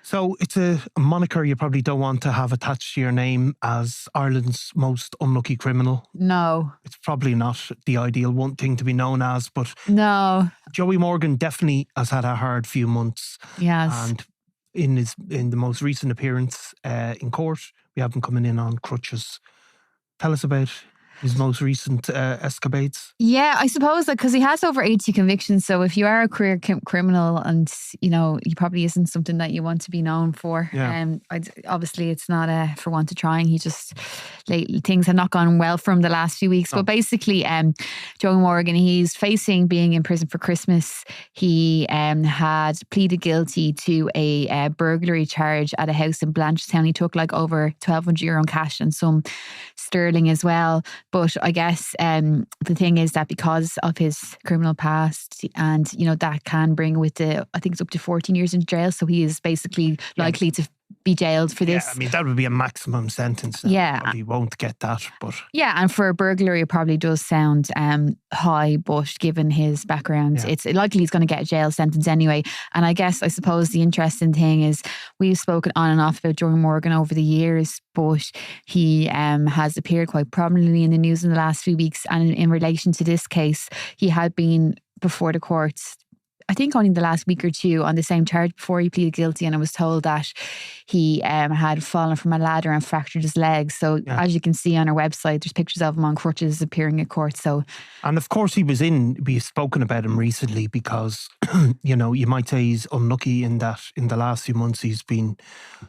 So it's a moniker you probably don't want to have attached to your name as Ireland's most unlucky criminal. No. It's probably not the ideal one thing to be known as, but No. Joey Morgan definitely has had a hard few months. Yes. And in the most recent appearance in court, we have him coming in on crutches. Tell us about his most recent escapades. Yeah, I suppose that because he has over 80 convictions. So if you are a career criminal and, he probably isn't something that you want to be known for. Yeah. Obviously, it's not for want of trying. He just, things have not gone well for him the last few weeks. No. But basically, Joey Morgan, he's facing being in prison for Christmas. He had pleaded guilty to a burglary charge at a house in Blanchardstown. He took over €1,200 in cash and some sterling as well. But I guess the thing is that because of his criminal past and, that can bring with I think it's up to 14 years in jail. So he is basically likely to be jailed for this. Yeah, I mean, that would be a maximum sentence. Yeah. Probably won't get that, but... Yeah, and for a burglary, it probably does sound high, but given his background, it's likely he's going to get a jail sentence anyway. And I suppose the interesting thing is we've spoken on and off about Joey Morgan over the years, but he has appeared quite prominently in the news in the last few weeks. And in relation to this case, he had been before the courts, I think only the last week or two, on the same charge before he pleaded guilty, and I was told that he had fallen from a ladder and fractured his leg. So as you can see on our website, there's pictures of him on crutches appearing at court. So, and of course we've spoken about him recently because, you might say he's unlucky in that in the last few months he's been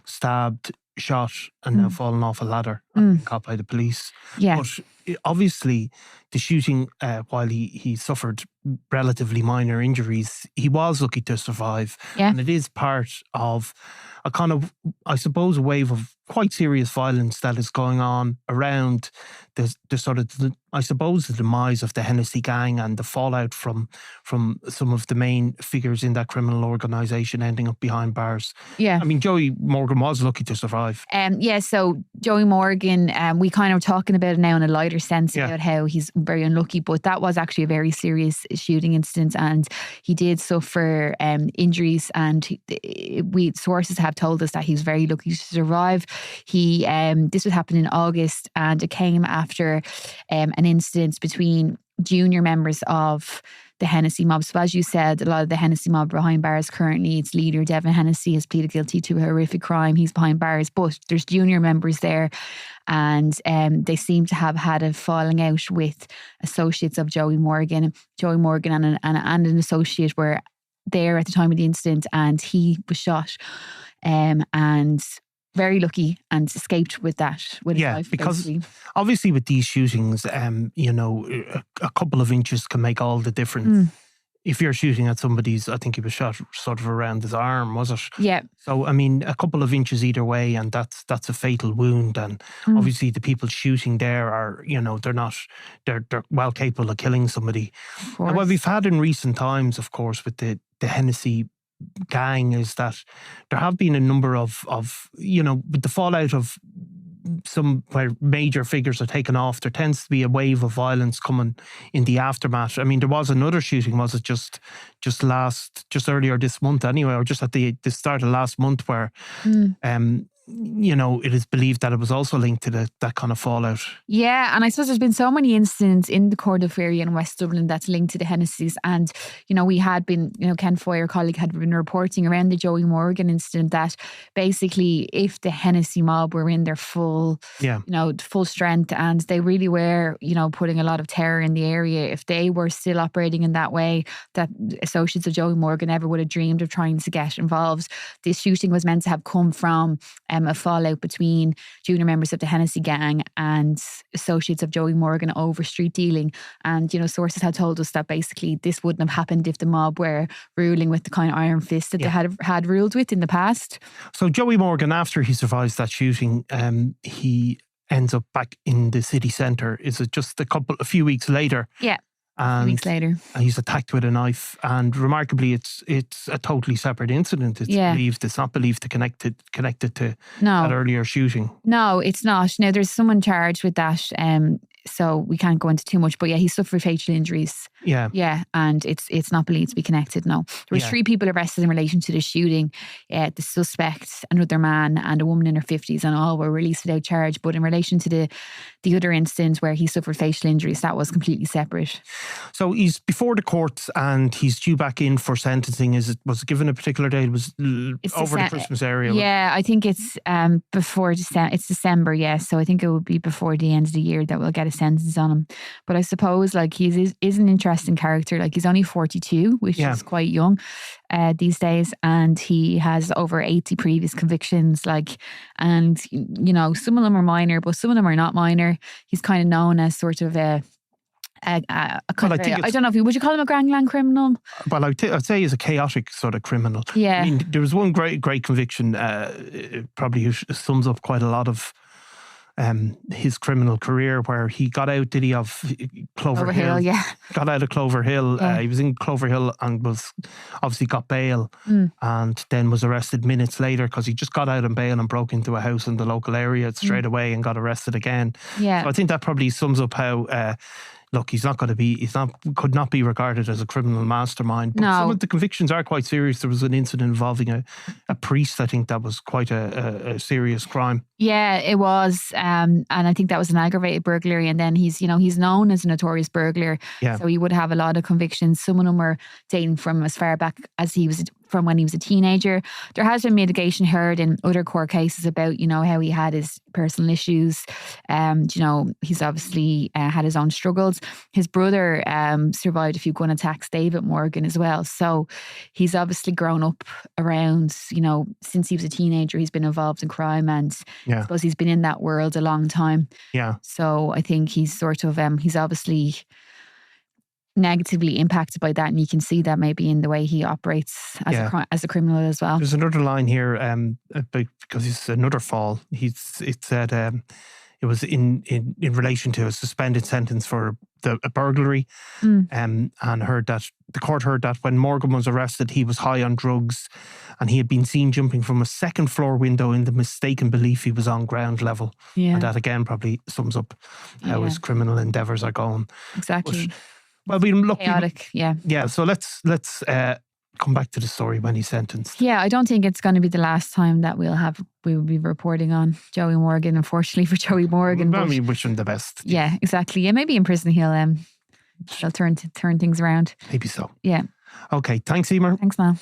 stabbed, shot and now fallen off a ladder and caught by the police. Yeah. But obviously the shooting, while he suffered relatively minor injuries, he was lucky to survive. Yeah. And it is part of a kind of, I suppose, a wave of quite serious violence that is going on around the sort of, I suppose, the demise of the Hennessy gang and the fallout from some of the main figures in that criminal organisation ending up behind bars. Yeah. I mean, Joey Morgan was lucky to survive. So Joey Morgan, we kind of talking about it now in a lighter sense about how he's very unlucky, but that was actually a very serious shooting incident and he did suffer injuries, and sources have told us that he's very lucky to survive. This would happen in August, and it came after an incident between junior members of the Hennessy mob. So as you said, a lot of the Hennessy mob behind bars currently. Its leader, Devin Hennessy, has pleaded guilty to a horrific crime. He's behind bars, but there's junior members there, and they seem to have had a falling out with associates of Joey Morgan. Joey Morgan and an associate were there at the time of the incident, and he was shot and very lucky and escaped with that. With his life, because basically. Obviously with these shootings, a couple of inches can make all the difference. If you're shooting at somebody's, I think he was shot sort of around his arm, was it? Yeah. So, I mean, a couple of inches either way, and that's a fatal wound. And obviously the people shooting there are, they're well capable of killing somebody. And what we've had in recent times, of course, with the Hennessy gang is that there have been a number of with the fallout of some where major figures are taken off, there tends to be a wave of violence coming in the aftermath. I mean, there was another shooting, was it just earlier this month anyway, or just at the start of last month where it is believed that it was also linked to that kind of fallout. Yeah, and I suppose there's been so many incidents in the Cordoff area in West Dublin that's linked to the Hennessys, and we had been, Ken Foy, our colleague, had been reporting around the Joey Morgan incident that basically if the Hennessy mob were in their full strength and they really were, putting a lot of terror in the area, if they were still operating in that way, that associates of Joey Morgan ever would have dreamed of trying to get involved. This shooting was meant to have come from a fallout between junior members of the Hennessy gang and associates of Joey Morgan over street dealing. And, sources had told us that basically this wouldn't have happened if the mob were ruling with the kind of iron fist that they had ruled with in the past. So Joey Morgan, after he survives that shooting, he ends up back in the city centre. Is it just a few weeks later? Yeah. Weeks later, he's attacked with a knife, and remarkably, it's a totally separate incident. It's not believed to connected to that earlier shooting. No, it's not. Now, there's someone charged with that So we can't go into too much, but yeah, he suffered fatal injuries. Yeah. And it's not believed to be connected. No, there were 3 people arrested in relation to the shooting. The suspect, another man, and a woman in her 50s, and all were released without charge. But in relation to the other instance where he suffered fatal injuries, that was completely separate. So he's before the courts and he's due back in for sentencing. Was it given a particular date? It was over the Christmas area. Yeah, I think it's before December. It's December, yeah. So I think it would be before the end of the year that we'll get a sentence on him. But I suppose like he is an interesting character. Like he's only 42, which is quite young these days, and he has over 80 previous convictions. And you know, some of them are minor, but some of them are not minor. He's kind of known as sort of I don't know, would you call him a gangland criminal? Well, I'd say he's a chaotic sort of criminal. Yeah. I mean, there was one great conviction, probably sums up quite a lot of his criminal career, where he got out, of Clover Hill? Yeah. Got out of Clover Hill. Yeah. He was in Clover Hill and was obviously got bail and then was arrested minutes later because he just got out on bail and broke into a house in the local area straight away and got arrested again. Yeah. So I think that probably sums up how... look, could not be regarded as a criminal mastermind. But some of the convictions are quite serious. There was an incident involving a priest. I think that was quite a serious crime. Yeah, it was. And I think that was an aggravated burglary. And then he's known as a notorious burglar. Yeah. So he would have a lot of convictions. Some of them were dating from as far back as from when he was a teenager. There has been mitigation heard in other court cases about, you know, how he had his personal issues. You know, he's obviously had his own struggles. His brother survived a few gun attacks, David Morgan, as well. So he's obviously grown up around, you know, since he was a teenager, he's been involved in crime, and I suppose he's been in that world a long time. Yeah. So I think he's sort of, he's obviously negatively impacted by that, and you can see that maybe in the way he operates as a criminal as well. There's another line here because it's another fall. It said it was in relation to a suspended sentence for a burglary, and the court heard that when Morgan was arrested, he was high on drugs, and he had been seen jumping from a second floor window in the mistaken belief he was on ground level. Yeah. And that again probably sums up how his criminal endeavours are going. Exactly. Well, chaotic, yeah. Yeah, so let's come back to the story when he's sentenced. Yeah, I don't think it's going to be the last time that we will be reporting on Joey Morgan, unfortunately for Joey Morgan. Well, we wish him the best. Yeah, exactly. Yeah, maybe in prison he'll turn things around. Maybe so. Yeah. Okay, thanks, Eimear. Thanks, Niall.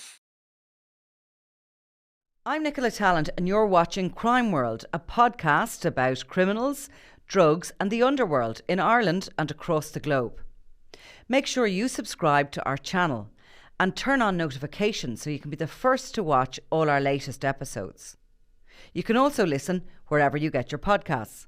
I'm Nicola Tallant and you're watching Crime World, a podcast about criminals, drugs and the underworld in Ireland and across the globe. Make sure you subscribe to our channel and turn on notifications so you can be the first to watch all our latest episodes. You can also listen wherever you get your podcasts.